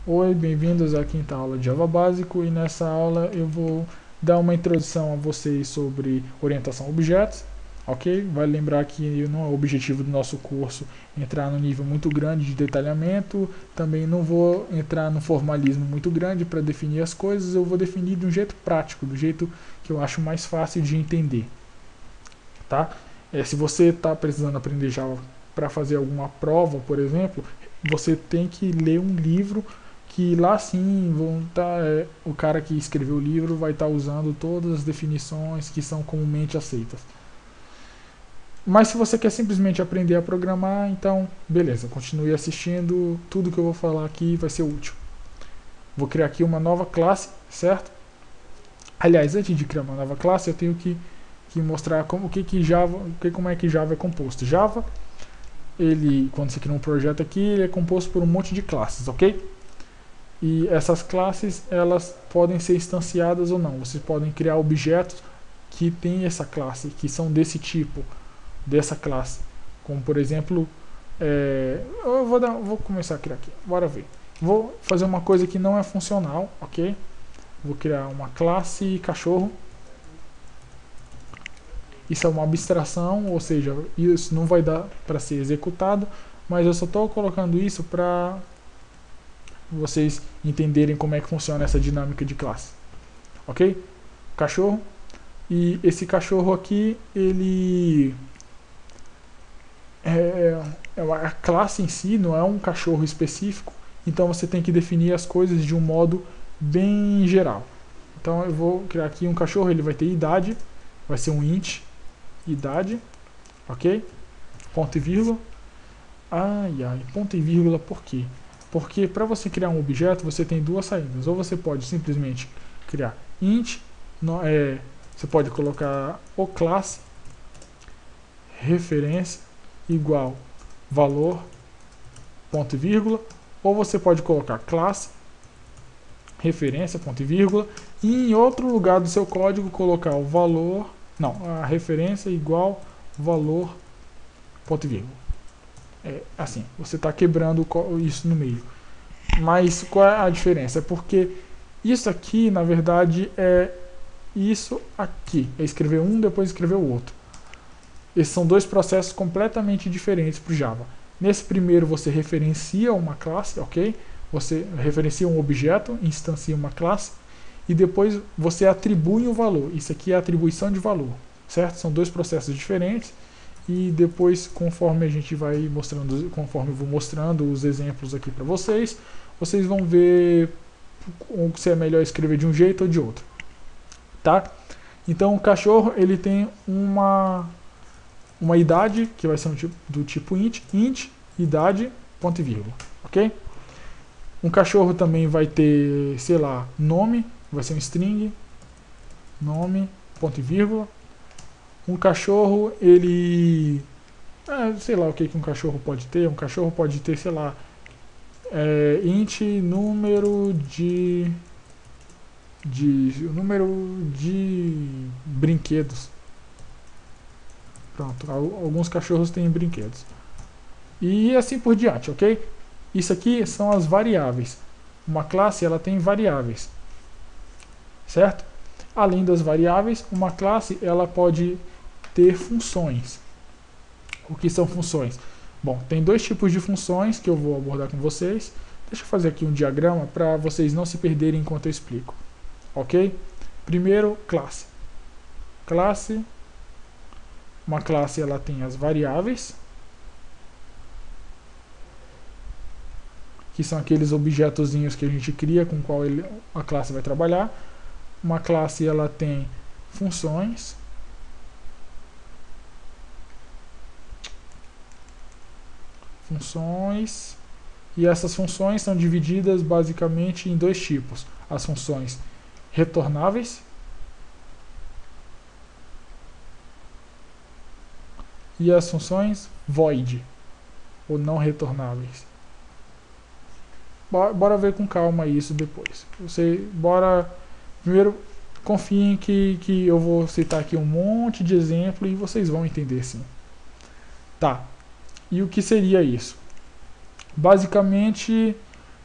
Oi, bem-vindos à quinta aula de Java Básico, e nessa aula eu vou dar uma introdução a vocês sobre orientação a objetos, ok? Vale lembrar que não é o objetivo do nosso curso entrar no nível muito grande de detalhamento, também não vou entrar no formalismo muito grande para definir as coisas, eu vou definir de um jeito prático, do jeito que eu acho mais fácil de entender, tá? Se você está precisando aprender Java para fazer alguma prova, por exemplo, você tem que ler um livro que lá sim o cara que escreveu o livro vai estar usando todas as definições que são comumente aceitas. Mas se você quer simplesmente aprender a programar, então beleza, continue assistindo, tudo que eu vou falar aqui vai ser útil. Vou criar aqui uma nova classe, certo? Aliás, antes de criar uma nova classe, eu tenho que mostrar como é que Java é composto. Java, quando você cria um projeto aqui, ele é composto por um monte de classes, ok? E essas classes, elas podem ser instanciadas ou não. Vocês podem criar objetos que têm essa classe, que são desse tipo, dessa classe. Como, por exemplo, vou começar a criar aqui. Bora ver. Vou fazer uma coisa que não é funcional, ok? Vou criar uma classe cachorro. Isso é uma abstração, ou seja, isso não vai dar para ser executado, mas eu só estou colocando isso para vocês entenderem como é que funciona essa dinâmica de classe, ok? Cachorro, e esse cachorro aqui, ele a classe em si não é um cachorro específico, então você tem que definir as coisas de um modo bem geral. Então eu vou criar aqui um cachorro, ele vai ter idade, vai ser um int, idade, ok? Ponto e vírgula. Ponto e vírgula por quê? Porque para você criar um objeto, você tem duas saídas. Ou você pode simplesmente criar int, você pode colocar o classe referência igual valor, ponto e vírgula, ou você pode colocar classe referência, ponto e vírgula, e em outro lugar do seu código colocar o valor, a referência igual valor, ponto e vírgula. Assim, você está quebrando isso no meio. Mas qual é a diferença? É porque isso aqui, na verdade, é isso aqui. É escrever um, depois escrever o outro. Esses são dois processos completamente diferentes para o Java. Nesse primeiro, você referencia uma classe, ok? Você referencia um objeto, instancia uma classe, e depois você atribui um valor. Isso aqui é a atribuição de valor, certo? São dois processos diferentes. E depois, conforme a gente vai mostrando, conforme eu vou mostrando os exemplos aqui para vocês, vocês vão ver se é melhor escrever de um jeito ou de outro, tá? Então o cachorro, ele tem uma idade que vai ser do tipo int, idade, ponto e vírgula, ok? Um cachorro também vai ter, sei lá, nome, vai ser um string, nome, ponto e vírgula. Um cachorro, ele... sei lá o que um cachorro pode ter. Um cachorro pode ter, sei lá, int número de brinquedos. Pronto, alguns cachorros têm brinquedos. E assim por diante, ok? Isso aqui são as variáveis. Uma classe, ela tem variáveis, certo? Além das variáveis, uma classe, ela pode ter funções. O que são funções? Bom, tem dois tipos de funções que eu vou abordar com vocês. Deixa eu fazer aqui um diagrama para vocês não se perderem enquanto eu explico. Ok? Primeiro, classe. Classe. Uma classe, ela tem as variáveis, que são aqueles objetozinhos que a gente cria com qual a classe vai trabalhar. Uma classe, ela tem funções. E essas funções são divididas basicamente em dois tipos: as funções retornáveis e as funções void, ou não retornáveis. Bora ver com calma isso depois. Primeiro, confiem que eu vou citar aqui um monte de exemplo e vocês vão entender sim. Tá. E o que seria isso? Basicamente,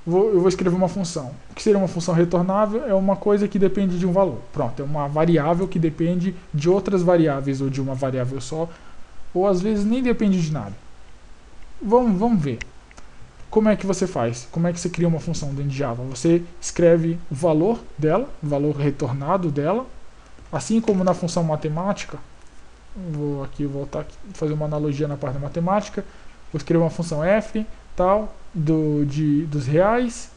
eu vou escrever uma função. O que seria uma função retornável? É uma coisa que depende de um valor. Pronto, é uma variável que depende de outras variáveis ou de uma variável só, ou às vezes nem depende de nada. Vamos ver. Como é que você faz? Como é que você cria uma função dentro de Java? Você escreve o valor dela, o valor retornado dela, assim como na função matemática. Vou aqui voltar aqui, fazer uma analogia na parte da matemática. Vou escrever uma função f, tal, dos reais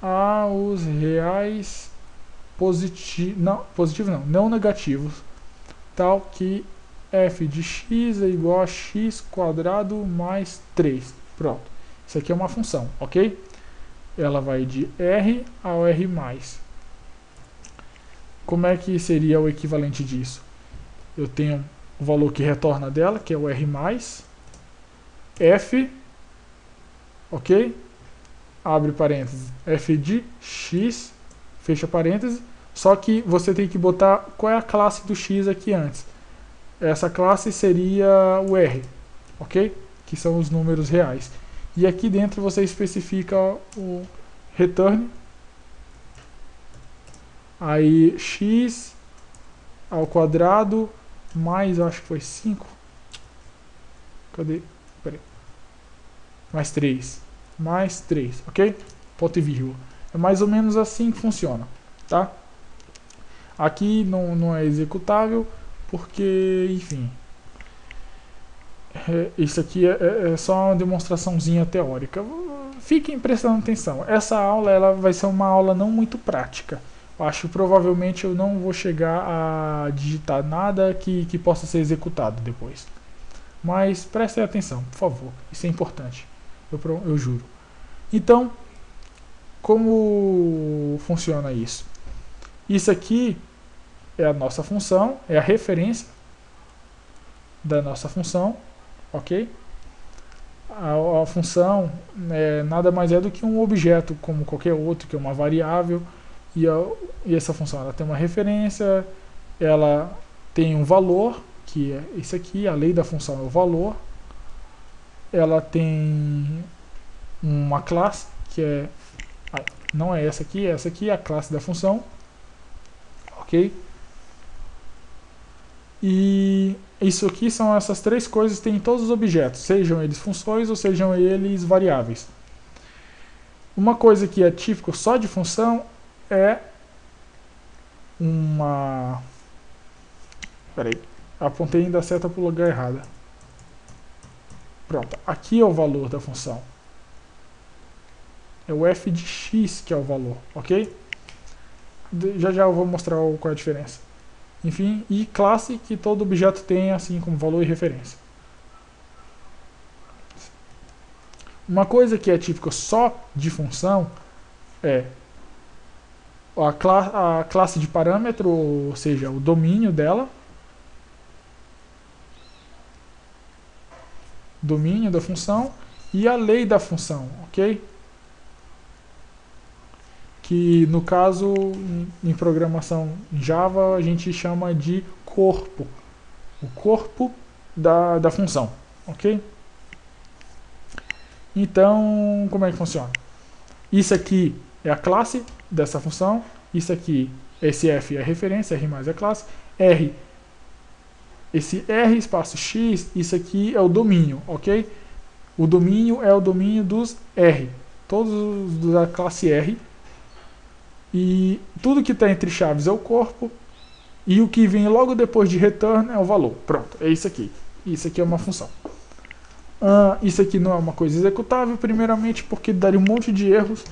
aos reais não negativos, tal que f de x é igual a x quadrado mais 3. Pronto. Isso aqui é uma função, ok? Ela vai de R ao R+. Como é que seria o equivalente disso? Eu tenho o valor que retorna dela, que é o R+, F, ok? Abre parênteses, F de X, fecha parênteses, só que você tem que botar qual é a classe do X aqui antes. Essa classe seria o R, ok? Que são os números reais. E aqui dentro você especifica o return, aí x ao quadrado mais, eu acho que foi 5, cadê? Peraí. Mais 3, ok? Ponto e vírgula. É mais ou menos assim que funciona, tá? Aqui não é executável, porque, enfim, isso aqui é só uma demonstraçãozinha teórica. Fiquem prestando atenção. Essa aula ela vai ser uma aula não muito prática. Eu acho que provavelmente eu não vou chegar a digitar nada que possa ser executado depois. Mas prestem atenção, por favor. Isso é importante. Eu juro. Então, como funciona isso? Isso aqui é a nossa função, é a referência da nossa função. Ok? A função nada mais é do que um objeto, como qualquer outro, que é uma variável, e essa função ela tem uma referência, ela tem um valor, que é isso aqui, a lei da função é o valor, ela tem uma classe, que é, não é essa aqui é a classe da função, ok? E isso aqui são essas três coisas que tem em todos os objetos, sejam eles funções ou sejam eles variáveis. Uma coisa que é típico só de função é uma... Peraí, apontei ainda a seta para o lugar errado. Pronto, aqui é o valor da função. É o f de x que é o valor, ok? Já eu vou mostrar qual é a diferença. Enfim, e classe que todo objeto tem assim como valor e referência. Uma coisa que é típica só de função é a classe de parâmetro, ou seja, o domínio dela, domínio da função, e a lei da função, ok? Que no caso, em programação Java, a gente chama de corpo. O corpo da função, ok? Então, como é que funciona? Isso aqui é a classe dessa função, isso aqui, esse f é a referência, r mais é a classe, r, esse r espaço x, isso aqui é o domínio, ok? O domínio é o domínio dos r, todos da classe r, e tudo que está entre chaves é o corpo, e o que vem logo depois de return é o valor. Pronto, é isso aqui. Isso aqui é uma função. Isso aqui não é uma coisa executável, primeiramente porque daria um monte de erros.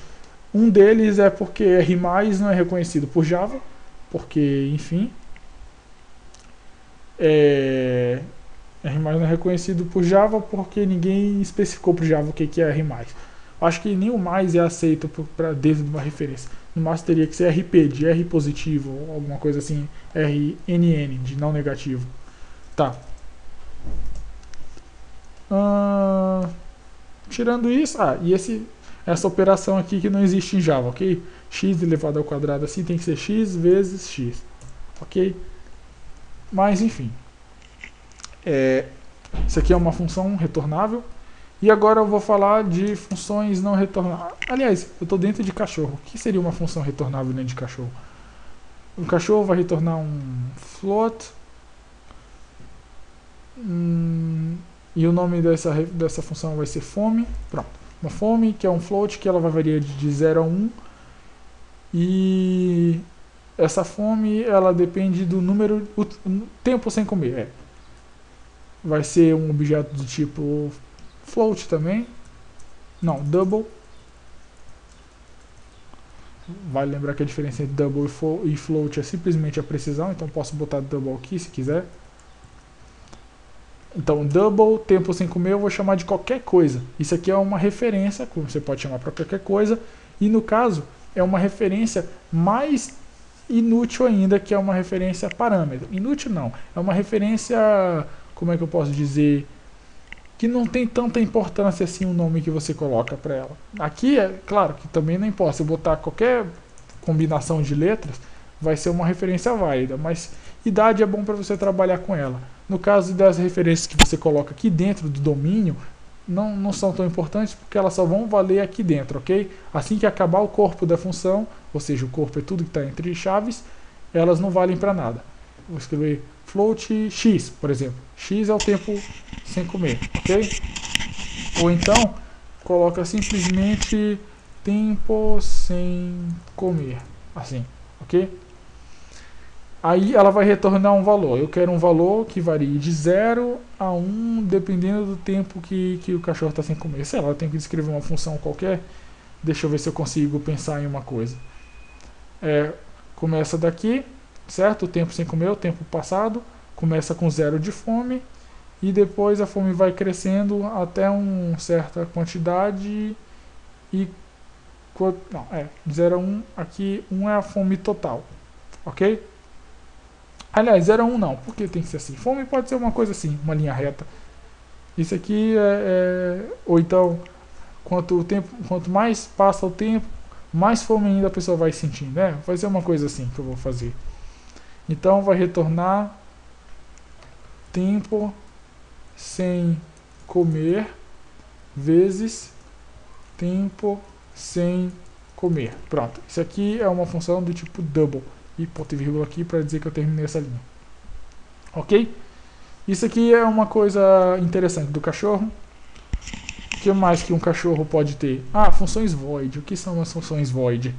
Um deles é porque R+, não é reconhecido por Java, porque, enfim, R+, não é reconhecido por Java porque ninguém especificou para o Java o que é R+. Acho que nem o mais é aceito para dentro de uma referência. No máximo teria que ser RP, de R positivo, ou alguma coisa assim, RNN, de não negativo. Tá. Tirando isso, e essa operação aqui que não existe em Java, ok? X elevado ao quadrado assim tem que ser x vezes x, ok? Mas enfim, isso aqui é uma função retornável, E agora eu vou falar de funções não retornáveis. Aliás, eu estou dentro de cachorro. O que seria uma função retornável dentro de cachorro? O cachorro vai retornar um float. E o nome dessa função vai ser fome. Pronto. Uma fome, que é um float, que ela vai variar de 0 a 1. E essa fome, ela depende do número, o tempo sem comer. Vai ser um objeto do tipo float também. Não, double. Vale lembrar que a diferença entre double e float é simplesmente a precisão, então posso botar double aqui se quiser. Então, double, tempo sem comer, eu vou chamar de qualquer coisa. Isso aqui é uma referência, como você pode chamar para qualquer coisa, e no caso, é uma referência mais inútil ainda, que é uma referência parâmetro. Inútil não, é uma referência, como é que eu posso dizer, que não tem tanta importância assim o nome que você coloca para ela. Aqui, é claro que também não importa, se eu botar qualquer combinação de letras, vai ser uma referência válida, mas idade é bom para você trabalhar com ela. No caso das referências que você coloca aqui dentro do domínio, não são tão importantes porque elas só vão valer aqui dentro, ok? Assim que acabar o corpo da função, ou seja, o corpo é tudo que está entre chaves, elas não valem para nada. Vou escrever float x, por exemplo. X é o tempo sem comer, ok? Ou então, coloca simplesmente tempo sem comer, assim, ok? Aí ela vai retornar um valor. Eu quero um valor que varie de 0 a 1, dependendo do tempo que o cachorro está sem comer. Sei lá, eu tenho que descrever uma função qualquer. Deixa eu ver se eu consigo pensar em uma coisa. Começa daqui, certo? O tempo sem comer, o tempo passado. Começa com 0 de fome. E depois a fome vai crescendo até uma certa quantidade. E não, de 0 a 1, aqui 1 é a fome total. Ok? Aliás, 0 a 1 não, porque tem que ser assim. Fome pode ser uma coisa assim, uma linha reta. Isso aqui ou então, quanto mais passa o tempo, mais fome ainda a pessoa vai sentindo, né? Vai ser uma coisa assim que eu vou fazer. Então vai retornar tempo sem comer vezes tempo sem comer. Pronto, isso aqui é uma função do tipo double. E ponto e vírgula aqui para dizer que eu terminei essa linha. Ok? Isso aqui é uma coisa interessante do cachorro. O que mais que um cachorro pode ter? Funções void. O que são as funções void?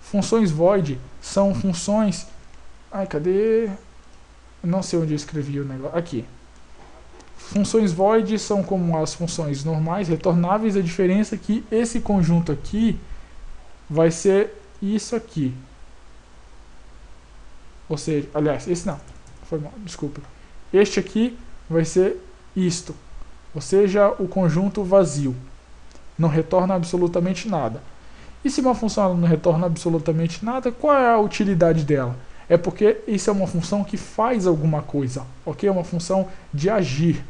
Funções void são funções... cadê? Não sei onde eu escrevi o negócio. Aqui. Funções void são como as funções normais, retornáveis. A diferença é que esse conjunto aqui vai ser isso aqui. Ou seja, aliás, esse não, foi mal, desculpa. Este aqui vai ser isto, ou seja, o conjunto vazio. Não retorna absolutamente nada. E se uma função não retorna absolutamente nada, qual é a utilidade dela? É porque isso é uma função que faz alguma coisa, ok? É uma função de agir.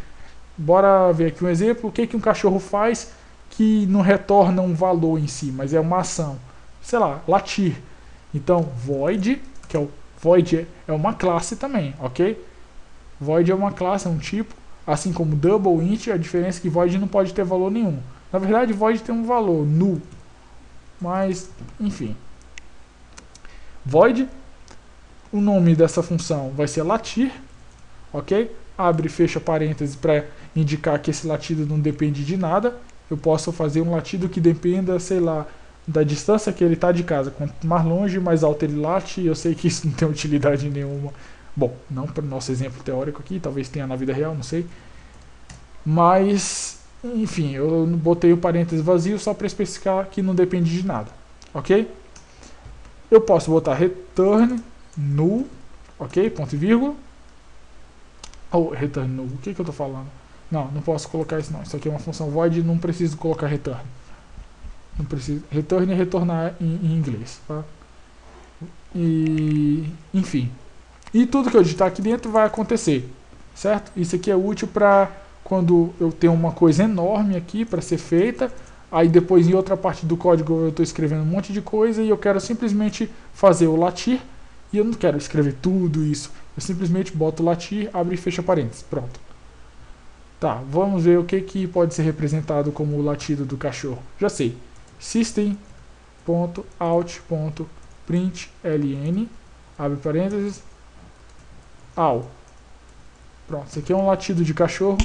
Bora ver aqui um exemplo. O que um cachorro faz que não retorna um valor em si, mas é uma ação? Sei lá, latir. Então, void, que é o void é uma classe também, ok? Void é uma classe, é um tipo, assim como double, int, a diferença é que void não pode ter valor nenhum. Na verdade, void tem um valor, null, mas, enfim. Void, o nome dessa função vai ser latir, ok? Abre e fecha parênteses para indicar que esse latido não depende de nada. Eu posso fazer um latido que dependa, sei lá, da distância que ele está de casa. Quanto mais longe, mais alto ele late. Eu sei que isso não tem utilidade nenhuma. Bom, não para o nosso exemplo teórico aqui, talvez tenha na vida real, não sei. Mas, enfim, eu botei o parênteses vazio só para especificar que não depende de nada. Ok? Eu posso botar return null, ok? Ponto e vírgula. Ou return null, o que eu estou falando? Não posso colocar isso não. Isso aqui é uma função void, não preciso colocar return. Não precisa. Return é retornar em inglês. Tá? E, enfim. E tudo que eu digitar aqui dentro vai acontecer. Certo? Isso aqui é útil para quando eu tenho uma coisa enorme aqui para ser feita. Aí depois em outra parte do código eu estou escrevendo um monte de coisa e eu quero simplesmente fazer o latir. E eu não quero escrever tudo isso. Eu simplesmente boto latir, abre e fecha parênteses. Pronto. Tá, vamos ver o que pode ser representado como o latido do cachorro. Já sei. System.out.println, abre parênteses, ao. Pronto, isso aqui é um latido de cachorro,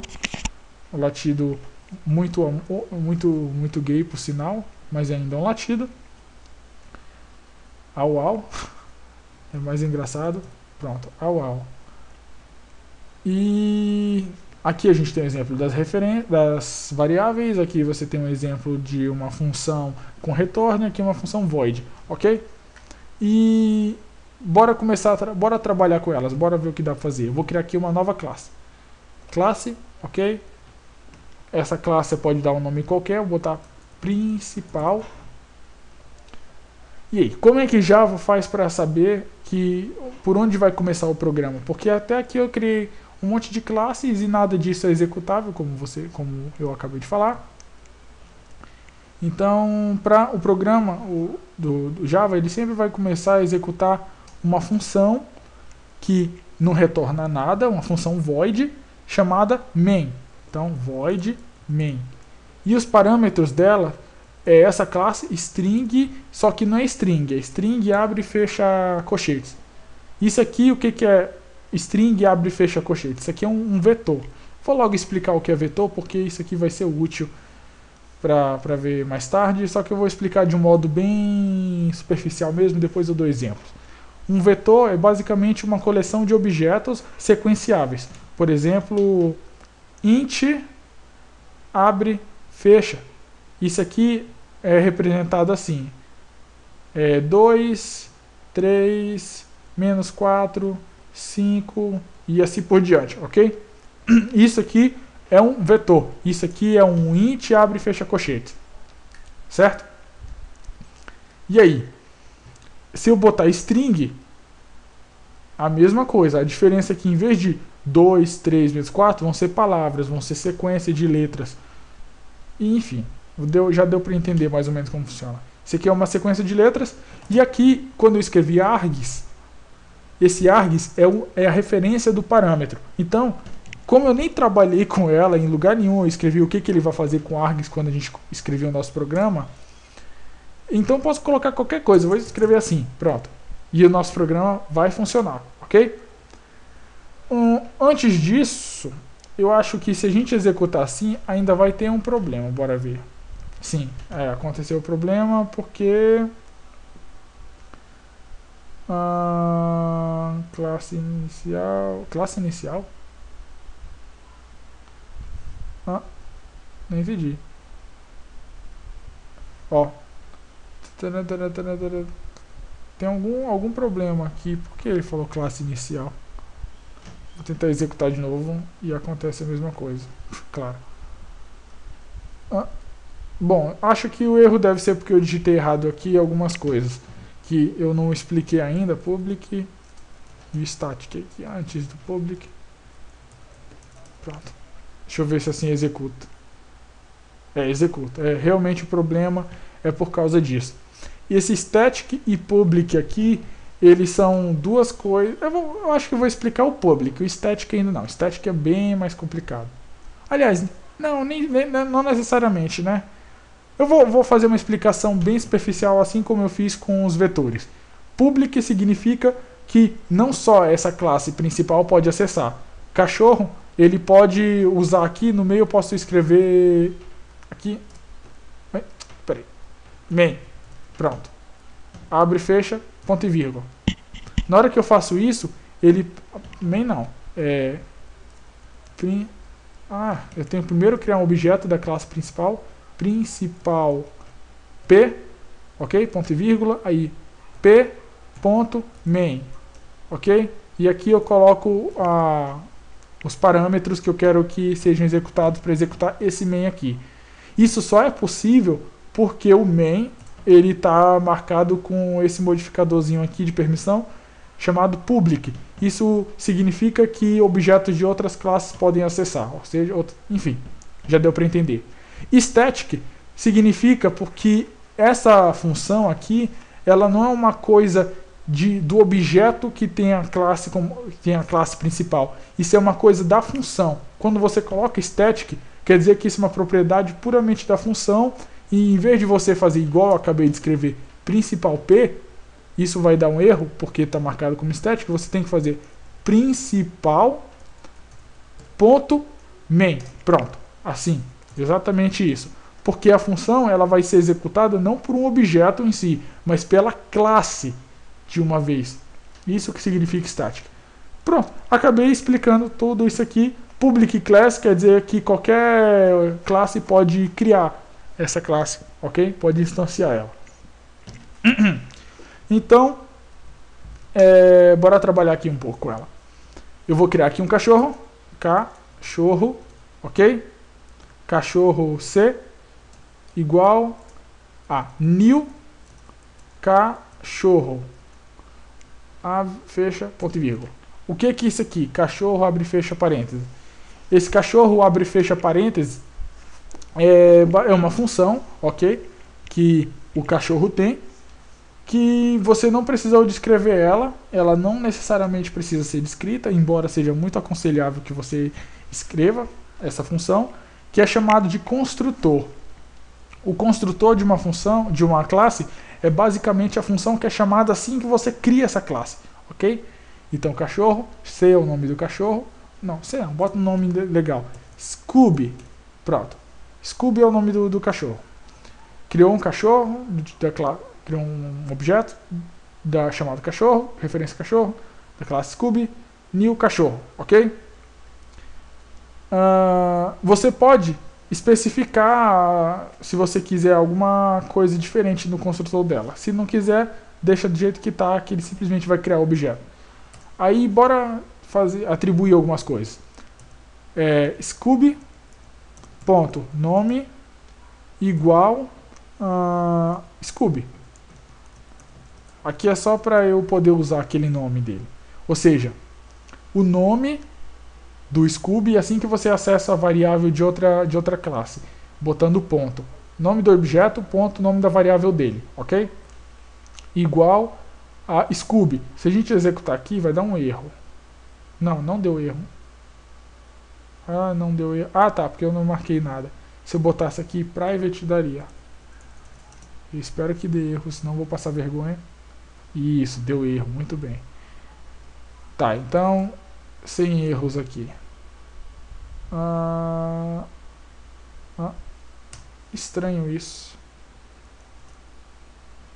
um latido muito gay por sinal, mas ainda é um latido. Au. É mais engraçado. Pronto, au. E aqui a gente tem um exemplo das variáveis, aqui você tem um exemplo de uma função com retorno, aqui uma função void, ok? E bora bora trabalhar com elas, bora ver o que dá pra fazer. Eu vou criar aqui uma nova classe. Classe, ok? Essa classe você pode dar um nome qualquer, vou botar principal. E aí, como é que Java faz para saber por onde vai começar o programa? Porque até aqui eu criei um monte de classes e nada disso é executável, como eu acabei de falar. Então, para o programa do Java, ele sempre vai começar a executar uma função que não retorna nada, uma função void, chamada main. Então, void main. E os parâmetros dela é essa classe string, só que não é string, é string abre e fecha colchetes. Isso aqui, o que é string abre e fecha colchetes? Isso aqui é um vetor. Vou logo explicar o que é vetor, porque isso aqui vai ser útil para ver mais tarde, só que eu vou explicar de um modo bem superficial mesmo, depois eu dou exemplos. Um vetor é basicamente uma coleção de objetos sequenciáveis. Por exemplo, int abre, fecha. Isso aqui é representado assim. 2, 3, menos 4, 5 e assim por diante, ok? Isso aqui é um vetor. Isso aqui é um int abre e fecha colchetes. Certo? E aí? Se eu botar string, a mesma coisa. A diferença é que em vez de 2, 3, menos 4, vão ser palavras, vão ser sequência de letras. E, enfim, já deu para entender mais ou menos como funciona. Isso aqui é uma sequência de letras. E aqui, quando eu escrevi args, esse args é a referência do parâmetro. Então, como eu nem trabalhei com ela em lugar nenhum, eu escrevi o que ele vai fazer com args quando a gente escreveu o nosso programa. Então, eu posso colocar qualquer coisa. Eu vou escrever assim, pronto. E o nosso programa vai funcionar, ok? Antes disso, eu acho que se a gente executar assim, ainda vai ter um problema. Bora ver. Sim, aconteceu o problema porque classe inicial. Não entendi. Ó, tem algum problema aqui. Por que ele falou classe inicial? Vou tentar executar de novo e acontece a mesma coisa. Claro. Bom, acho que o erro deve ser porque eu digitei errado aqui algumas coisas que eu não expliquei ainda. Public e static aqui antes do public. Pronto. Deixa eu ver se assim executa. Executa. Realmente o problema é por causa disso. E esse static e public aqui, eles são duas coisas. Eu acho que eu vou explicar o public. O static ainda não. O static é bem mais complicado. Aliás, não necessariamente, né? Eu vou fazer uma explicação bem superficial, assim como eu fiz com os vetores. Public significa que não só essa classe principal pode acessar. Cachorro, ele pode usar aqui, no meio eu posso escrever aqui. Peraí. Main. Pronto. Abre, fecha, ponto e vírgula. Na hora que eu faço isso, ele... Main não. Eu tenho primeiro criar um objeto da classe principal P, ok? Ponto e vírgula, aí P.main, ok? E aqui eu coloco os parâmetros que eu quero que sejam executados para executar esse main aqui. Isso só é possível porque o main ele está marcado com esse modificadorzinho aqui de permissão chamado public. Isso significa que objetos de outras classes podem acessar, ou seja, enfim, já deu para entender. Static significa porque essa função aqui, ela não é uma coisa do objeto que tem a classe principal. Isso é uma coisa da função. Quando você coloca static, quer dizer que isso é uma propriedade puramente da função, e em vez de você fazer igual eu acabei de escrever principal P, isso vai dar um erro, porque está marcado como static, você tem que fazer principal ponto main. Pronto, assim, exatamente isso. Porque a função ela vai ser executada não por um objeto em si, mas pela classe de uma vez. Isso que significa static. Pronto, acabei explicando tudo isso aqui. Public class quer dizer que qualquer classe pode criar essa classe, ok? Pode instanciar ela. Então, bora trabalhar aqui um pouco com ela. Eu vou criar aqui um cachorro, ok? Cachorro C igual a new cachorro, fecha, ponto e vírgula. O que é isso aqui? Cachorro abre e fecha parênteses. Esse cachorro abre e fecha parênteses é uma função, ok? Que o cachorro tem, que você não precisa descrever ela não necessariamente precisa ser descrita, embora seja muito aconselhável que você escreva essa função, que é chamado de construtor. O construtor de uma função, de uma classe, é basicamente a função que é chamada assim que você cria essa classe, ok? Então, cachorro, C é o nome do cachorro, não, C não, bota um nome legal, Scooby, pronto, Scooby é o nome do cachorro. Criou um cachorro, criou um objeto chamado cachorro, referência cachorro, da classe Scooby, new cachorro, ok? Você pode especificar se você quiser alguma coisa diferente no construtor dela. Se não quiser, deixa do jeito que está, que ele simplesmente vai criar o objeto. Aí bora atribuir algumas coisas. Scooby ponto nome igual Scooby. Aqui é só para eu poder usar aquele nome dele. Ou seja, o nome do Scooby assim que você acessa a variável de outra classe, botando ponto. Nome do objeto, ponto, nome da variável dele, ok? Igual a Scooby. Se a gente executar aqui, vai dar um erro. Não deu erro. Não deu erro. Tá, porque eu não marquei nada. Se eu botasse aqui private, daria. Eu espero que dê erro, senão eu vou passar vergonha. Isso, deu erro, muito bem. Tá, então, sem erros aqui. Estranho isso.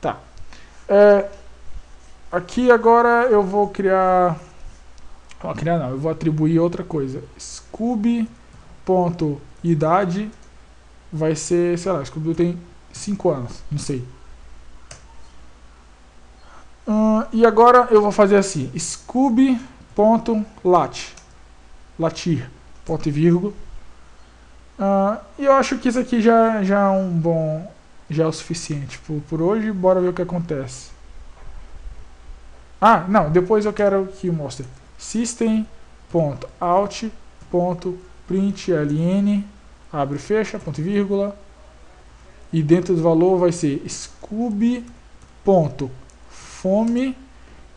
Tá. Aqui agora eu vou criar... eu vou atribuir outra coisa. Scooby.idade vai ser, sei lá, Scooby tem 5 anos, não sei. E agora eu vou fazer assim, Scooby.latir, ponto e vírgula. E eu acho que isso aqui já é já é o suficiente por hoje. Bora ver o que acontece. Não, depois eu quero que mostre system.out.println, abre e fecha, ponto e vírgula. E dentro do valor vai ser Scooby.fome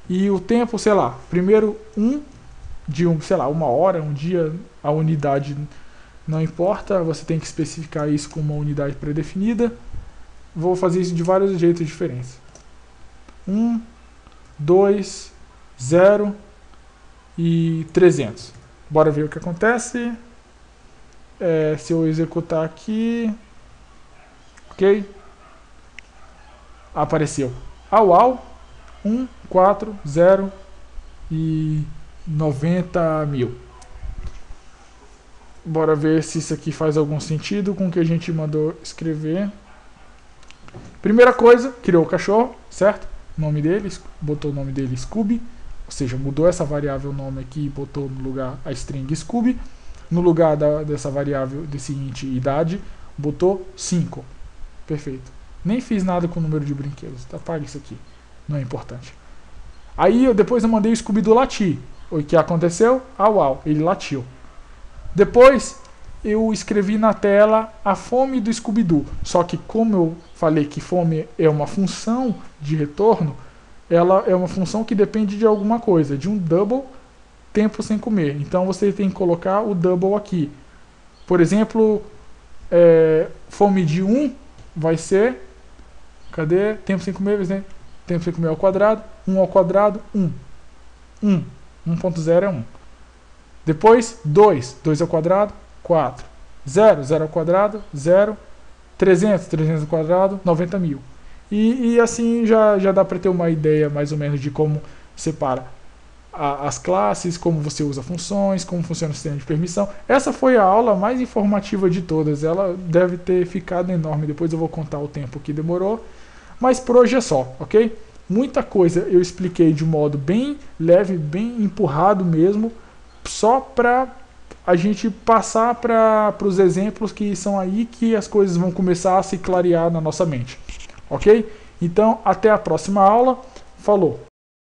e o tempo, sei lá, primeiro sei lá, 1 hora, 1 dia, a unidade não importa, você tem que especificar isso com uma unidade pré-definida. Vou fazer isso de vários jeitos diferentes. 1, 2, 0 e 300. Bora ver o que acontece. Se eu executar aqui, ok, apareceu 1, 4, 0 e 90 mil. Bora ver se isso aqui faz algum sentido com o que a gente mandou escrever. Primeira coisa, criou o cachorro, certo? Nome dele, botou o nome dele Scooby, ou seja, mudou essa variável nome aqui e botou no lugar a string Scooby. No lugar dessa variável, desse int idade, botou 5. Perfeito. Nem fiz nada com o número de brinquedos. Apaga isso aqui. Não é importante. Aí depois eu mandei o Scooby do latir. O que aconteceu? Ele latiu. Depois eu escrevi na tela a fome do Scooby-Doo. Só que como eu falei que fome é uma função de retorno, ela é uma função que depende de alguma coisa, de um double tempo sem comer. Então você tem que colocar o double aqui. Por exemplo, for medir 1, vai ser, cadê? Tempo sem comer, tempo sem comer ao quadrado, 1 ao quadrado, 1. 1.0 é 1. Depois, 2 ao quadrado, 4. 0 ao quadrado, 0. 300 ao quadrado, 90.000. E assim já dá para ter uma ideia mais ou menos de como separa as classes, como você usa funções, como funciona o sistema de permissão. Essa foi a aula mais informativa de todas. Ela deve ter ficado enorme. Depois eu vou contar o tempo que demorou. Mas por hoje é só, ok? Muita coisa eu expliquei de modo bem leve, bem empurrado mesmo, só para a gente passar para os exemplos que são aí que as coisas vão começar a se clarear na nossa mente. Ok? Então, até a próxima aula. Falou!